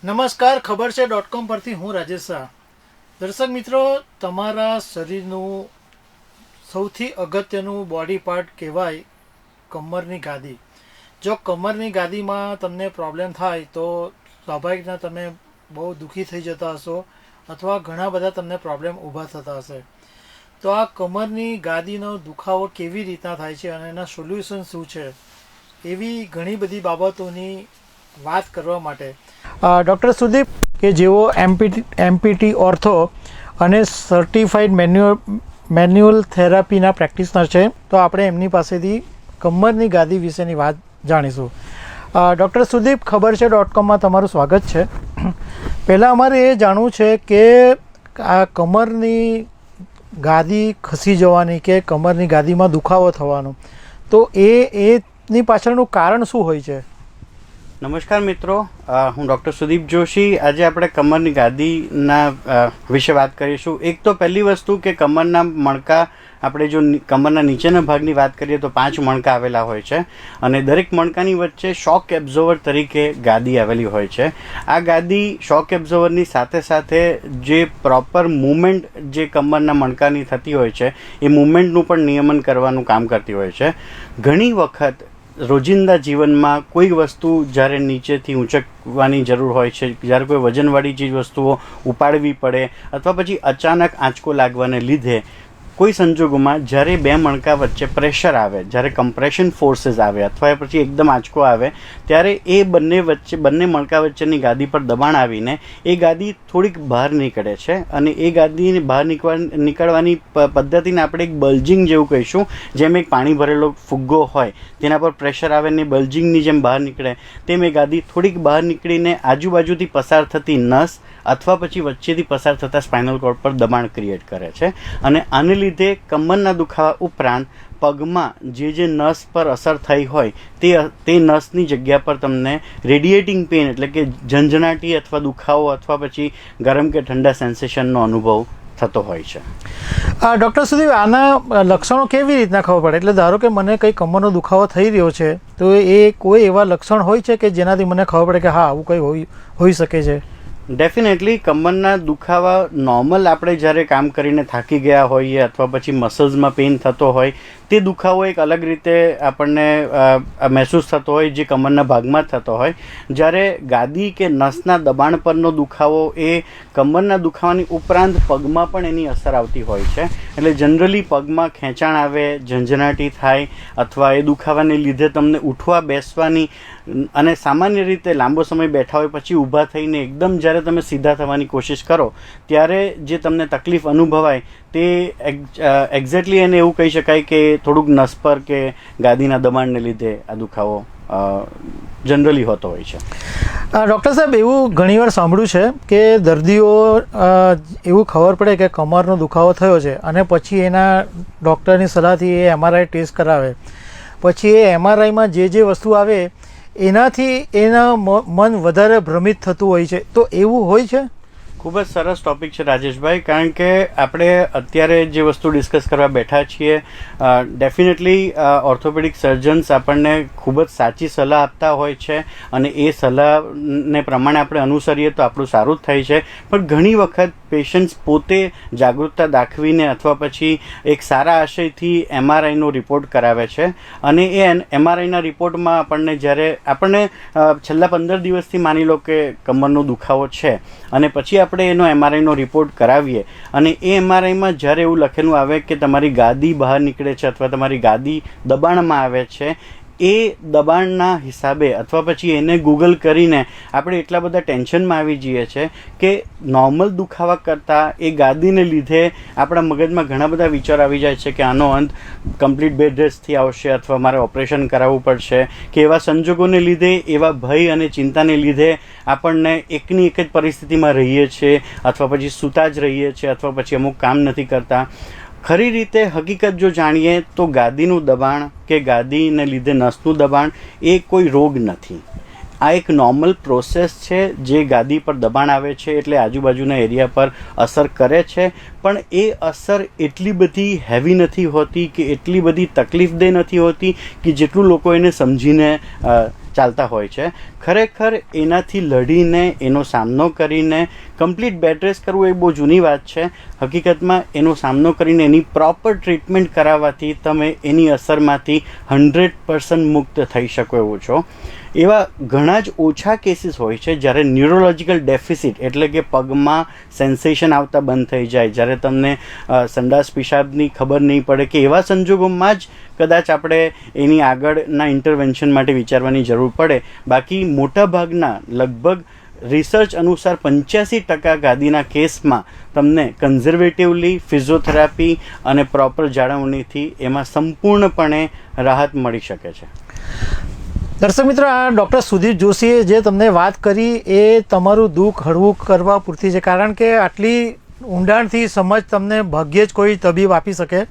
નમસ્કાર, ખબર છે .com પરથી હું રાજેશ શાહ. દર્શક મિત્રો, તમારા શરીરનું સૌથી અગત્યનું બોડી પાર્ટ કહેવાય કમરની ગાદી. જો કમરની ગાદીમાં તમને પ્રોબ્લેમ થાય તો સ્વાભાવિકના તમે બહુ દુઃખી થઈ જતા હશો અથવા ઘણા બધા તમને પ્રોબ્લેમ ઊભા થતા હશે. તો આ કમરની ગાદીનો દુખાવો કેવી રીતના થાય છે અને એના સોલ્યુશન શું છે, એવી ઘણી બધી બાબતોની વાત કરવા માટે ડૉક્ટર સુદીપ કે જેઓ એમપીટી ઓર્થો અને સર્ટિફાઈડ મેન્યુઅલ થેરાપીના પ્રેક્ટિશનર છે, તો આપણે એમની પાસેથી કમરની ગાદી વિશેની વાત જાણીશું. ડૉક્ટર સુદીપ, ખબર છે .comમાં તમારું સ્વાગત છે. પહેલાં અમારે એ જાણવું છે કે આ કમરની ગાદી ખસી જવાની કે કમરની ગાદીમાં દુખાવો થવાનો, તો એની પાછળનું કારણ શું હોય છે? નમસ્કાર મિત્રો, હું ડૉક્ટર સુદીપ જોશી. આજે આપણે કમરની ગાદીના વિશે વાત કરીશું. એક તો પહેલી વસ્તુ કે કમરના મણકા, આપણે જો કમરના નીચેના ભાગની વાત કરીએ તો 5 મણકા આવેલા હોય છે અને દરેક મણકાની વચ્ચે શોક એબ્ઝોર્વર તરીકે ગાદી આવેલી હોય છે. આ ગાદી શોક એબ્ઝોર્વરની સાથે સાથે જે પ્રોપર મૂવમેન્ટ જે કમરના મણકાની થતી હોય છે એ મૂવમેન્ટનું પણ નિયમન કરવાનું કામ કરતી હોય છે. ઘણી વખત રોજિંદા જીવનમાં કોઈ વસ્તુ જ્યારે નીચેથી ઊંચકવાની જરૂર હોય છે, જ્યારે કોઈ વજનવાળી ચીજ વસ્તુઓ ઉપાડવી પડે અથવા પછી અચાનક આંચકો લાગવાને લીધે કોઈ સંજોગોમાં જ્યારે બે મણકા વચ્ચે પ્રેશર આવે, જ્યારે કમ્પ્રેશન ફોર્सेस આવે અથવા પછી એકદમ આંચકો આવે, ત્યારે એ બંને મણકા વચ્ચેની ગાદી પર દબાણ આવીને એ ગાદી થોડીક બહાર નીકળે છે અને એ ગાદીને બહાર નીકળવાની પદ્ધતિને આપણે એક બલ્જિંગ જેવું કહીશું. જેમ એક પાણી ભરેલો ફુગ્ગો હોય તેના પર પ્રેશર આવે ને બલ્જિંગની જેમ બહાર નીકળે, તેમ એ ગાદી થોડીક બહાર નીકળીને આજુબાજુથી પસાર થતી નસ અથવા પછી વચ્ચેથી પસાર થતા સ્પાઇનલ કોર્ડ પર દબાણ ક્રિએટ કરે છે અને આને લીધે કમરના દુખાવા ઉપરાંત પગમાં જે નસ પર અસર થઈ હોય તે નસની જગ્યા પર તમને રેડિએટિંગ પેઇન એટલે કે ઝંઝણાટી અથવા દુખાવો અથવા પછી ગરમ કે ઠંડા સેન્સેશનનો અનુભવ થતો હોય છે. ડૉક્ટર સુદીપ, આના લક્ષણો કેવી રીતના ખબર પડે? એટલે ધારો કે મને કંઈ કમરનો દુખાવો થઈ રહ્યો છે, તો એ કોઈ એવા લક્ષણ હોય છે કે જેનાથી મને ખબર પડે કે હા આવું કંઈ હોઈ શકે છે? ડેફિનેટલી કમરના દુખાવા નોર્મલ આપણે જ્યારે કામ કરીને થાકી ગયા હોઈએ અથવા પછી મસલ્સમાં પેઇન થતો હોય તે દુખાવો એક અલગ રીતે આપણને મહેસૂસ થતો હોય જે કમરના ભાગમાં થતો હોય. જ્યારે ગાદી કે નસના દબાણ પરનો દુખાવો એ કમરના દુખાવાની ઉપરાંત પગમાં પણ એની અસર આવતી હોય છે. એટલે જનરલી પગમાં ખેંચાણ આવે, ઝંઝણાટી થાય અથવા એ દુખાવાને લીધે તમને ઉઠવા બેસવાની અને સામાન્ય રીતે લાંબો સમય બેઠા હોય પછી ઊભા થઈને એકદમ જ્યારે તમે સીધા થવાની કોશિશ કરો ત્યારે જે તમને તકલીફ અનુભવાય તે એક્ઝેક્ટલી એને એવું કહી શકાય કે થોડુંક નસ પર કે ગાદીના દબાણને લીધે આ દુખાવો જનરલી હોતો હોય છે. ડૉક્ટર સાહેબ, એવું ઘણીવાર સાંભળ્યું છે કે દર્દીઓ એવું ખબર પડે કે કમરનો દુખાવો થયો છે અને પછી એના ડૉક્ટરની સલાહથી એ MRI ટેસ્ટ કરાવે, પછી એ MRIમાં જે વસ્તુ આવે એનાથી એના મન વધારે ભ્રમિત થતું હોય છે, તો એવું હોય છે? ખૂબ જ સરસ ટૉપિક છે રાજેશભાઈ, કારણ કે આપણે અત્યારે જે વસ્તુ ડિસ્કસ કરવા બેઠા છીએ, ડેફિનેટલી ઓર્થોપેડિક સર્જન્સ આપણને ખૂબ જ સાચી સલાહ આપતા હોય છે અને એ સલાહને પ્રમાણે આપણે અનુસરીએ તો આપણું સારું જ થાય છે. પણ ઘણી વખત પેશન્ટ્સ પોતે જાગૃતતા દાખવીને અથવા પછી એક સારા આશયથી MRIનો રિપોર્ટ કરાવે છે અને એ MRIના રિપોર્ટમાં આપણને છેલ્લા 15 દિવસથી માની લો કે કમરનો દુખાવો છે અને પછી આપણે એનો MRIનો રિપોર્ટ કરાવીએ અને એ MRIમાં જ્યારે એવું લખેલું આવે કે તમારી ગાદી બહાર નીકળે છે અથવા તમારી ગાદી દબાણમાં આવે છે, એ દબાણના હિસાબે અથવા પછી એને ગૂગલ કરીને આપણે એટલા બધા ટેન્શનમાં આવી જઈએ છીએ કે નોર્મલ દુખાવા કરતાં એ ગાદીને લીધે આપણા મગજમાં ઘણા બધા વિચાર આવી જાય છે કે આનો અંત કમ્પ્લીટ બેડ રેસ્ટથી આવશે અથવા મારે ઓપરેશન કરાવવું પડશે કે એવા સંજોગોને લીધે, એવા ભય અને ચિંતાને લીધે આપણને એકની એક જ પરિસ્થિતિમાં રહીએ છીએ અથવા પછી સૂતા જ રહીએ છીએ અથવા પછી અમુક કામ નથી કરતા. ખરી રીતે હકીકત જો જાણીએ તો ગાદીનું દબાણ કે ગાદીને લીધે નસનું દબાણ એ કોઈ રોગ નથી. આ એક નોર્મલ પ્રોસેસ છે જે ગાદી પર દબાણ આવે છે એટલે આજુબાજુના એરિયા પર અસર કરે છે, પણ એ અસર એટલી બધી હેવી નથી હોતી કે એટલી બધી તકલીફદેહ નથી હોતી કે જેટલું લોકો એને સમજીને ચાલતા હોય છે. ખરેખર એનાથી લડીને એનો સામનો કરીને કમ્પ્લીટ બેડ રેસ્ટ કરવું એ બહુ જૂની વાત છે. હકીકતમાં એનો સામનો કરીને એની પ્રોપર ટ્રીટમેન્ટ કરાવવાથી તમે એની અસરમાંથી 100% મુક્ત થઈ શકો એવું છો. એવા ઘણા જ ઓછા કેસીસ હોય છે જ્યારે ન્યુરોલોજિકલ ડેફિસિટ એટલે કે પગમાં સેન્સેશન આવતા બંધ થઈ જાય, જ્યારે તમને સંડાસ પેશાબની ખબર નહીં પડે, કે એવા સંજોગોમાં જ કદાચ આપણે એની આગળના ઇન્ટરવેન્શન માટે વિચારવાની જરૂર પડે. બાકી મોટાભાગના લગભગ રિસર્ચ અનુસાર 85% ગાદીના કેસમાં તમને કન્ઝર્વેટિવલી ફિઝિયોથેરાપી અને પ્રોપર જાળવણીથી એમાં સંપૂર્ણપણે રાહત મળી શકે છે. દર્શક મિત્રો, આ ડૉક્ટર સુદીપ જોશીએ જે તમને વાત કરી એ તમારું દુઃખ હળવું કરવા પૂરતી છે, કારણ કે આટલી ઊંડાણથી સમજ તમને ભાગ્યે જ કોઈ તબીબ આપી શકે.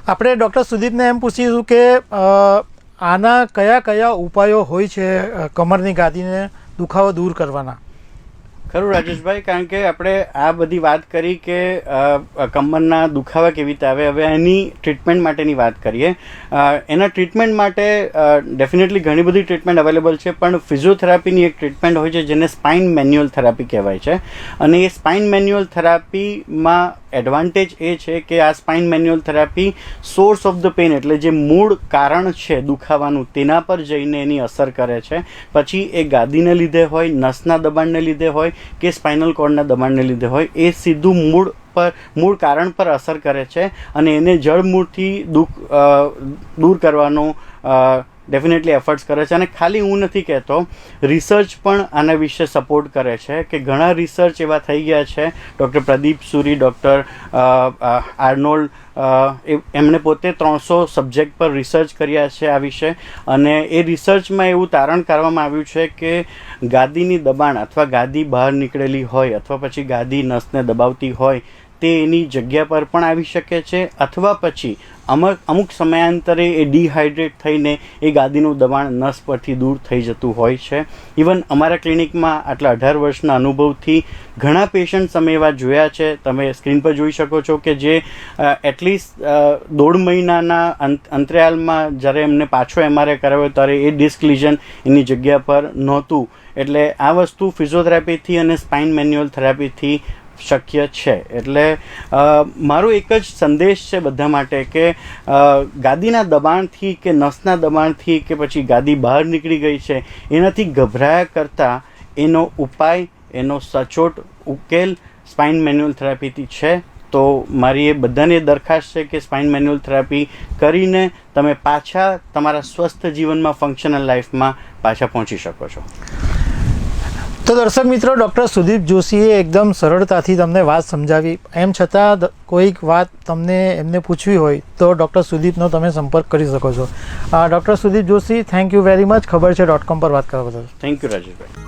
આપણે ડૉક્ટર સુદીપને એમ પૂછીશું કે આના કયા કયા ઉપાયો હોય છે કમરની ગાદીને દુખાવો દૂર કરવાના? ખરું રાજેશભાઈ, કારણ કે આપણે આ બધી વાત કરી કે કમરના દુખાવા કેવી રીતે આવે. હવે એની ટ્રીટમેન્ટ માટેની વાત કરીએ. એના ટ્રીટમેન્ટ માટે ડેફિનેટલી ઘણી બધી ટ્રીટમેન્ટ અવેલેબલ છે, પણ ફિઝિયોથેરાપીની એક ટ્રીટમેન્ટ હોય છે જેને સ્પાઇન મેન્યુઅલ થેરાપી કહેવાય છે. અને એ સ્પાઇન મેન્યુઅલ થેરાપીમાં એડવાન્ટેજ એ છે કે આ spine manual therapy source of the pain એટલે જે મૂળ કારણ છે દુખાવાનું તેના પર જઈને એની અસર કરે છે. પછી એ ગાદીને લીધે હોય, નસના દબાણને લીધે હોય કે સ્પાઇનલ કોર્ડના દબાણને લીધે હોય, એ સીધું મૂળ કારણ પર અસર કરે છે અને એને જળમૂળથી દૂર કરવાનો ડેફિનેટલી એફર્ટ્સ કરે છે. અને ખાલી હું નથી કહેતો, રિસર્ચ પણ આના વિશે સપોર્ટ કરે છે કે ઘણા રિસર્ચ એવા થઈ ગયા છે. ડૉક્ટર પ્રદીપ સુરી, ડૉક્ટર આર્નોલ્ડ, એમણે પોતે 300 સબ્જેક્ટ પર રિસર્ચ કર્યા છે આ વિશે. અને એ રિસર્ચમાં એવું તારણ કરવામાં આવ્યું છે કે ગાદીની દબાણ અથવા ગાદી બહાર નીકળેલી હોય અથવા પછી ગાદી નસને દબાવતી હોય તે એની જગ્યા પર પણ આવી શકે છે, અથવા પછી અમુક સમયાંતરે એ ડિહાઇડ્રેટ થઈને એ ગાદીનું દબાણ નસ પરથી દૂર થઈ જતું હોય છે. ઇવન અમારા ક્લિનિકમાં આટલા 18 વર્ષના અનુભવથી ઘણા પેશન્ટ્સ અમે એવા જોયા છે. તમે સ્ક્રીન પર જોઈ શકો છો કે જે એટલીસ્ટ 1.5 મહિનાના અંતરાલમાં જ્યારે એમને પાછો MRI કરાવ્યો ત્યારે એ ડિસ્ક લીઝન એની જગ્યા પર નહોતું. એટલે આ વસ્તુ ફિઝિયોથેરાપીથી અને સ્પાઇન મેન્યુઅલ થેરાપીથી શક્ય છે. એટલે મારો એક જ સંદેશ છે બધા માટે કે ગાદીના દબાણથી કે નસના દબાણથી કે પછી ગાદી બહાર નીકળી ગઈ છે એનાથી ગભરાયા કરતાં એનો ઉપાય, એનો સચોટ ઉકેલ સ્પાઇન મેન્યુઅલ થેરાપીથી છે. તો મારી એ બધાને દરખાસ્ત છે કે સ્પાઇન મેન્યુઅલ થેરાપી કરીને તમે પાછા તમારા સ્વસ્થ જીવનમાં, ફંક્શનલ લાઈફમાં પાછા પહોંચી શકો છો. તો દર્શક મિત્રો, ડૉક્ટર સુદીપ જોશીએ એકદમ સરળતાથી તમને વાત સમજાવી. એમ છતાં કોઈક વાત તમને એમને પૂછવી હોય તો ડૉક્ટર સુદીપનો તમે સંપર્ક કરી શકો છો. Doctor Sudeep Joshi, thank you very much. ખબર છે .com પર વાત કરવા બદલ. Thank you Rajeshbhai.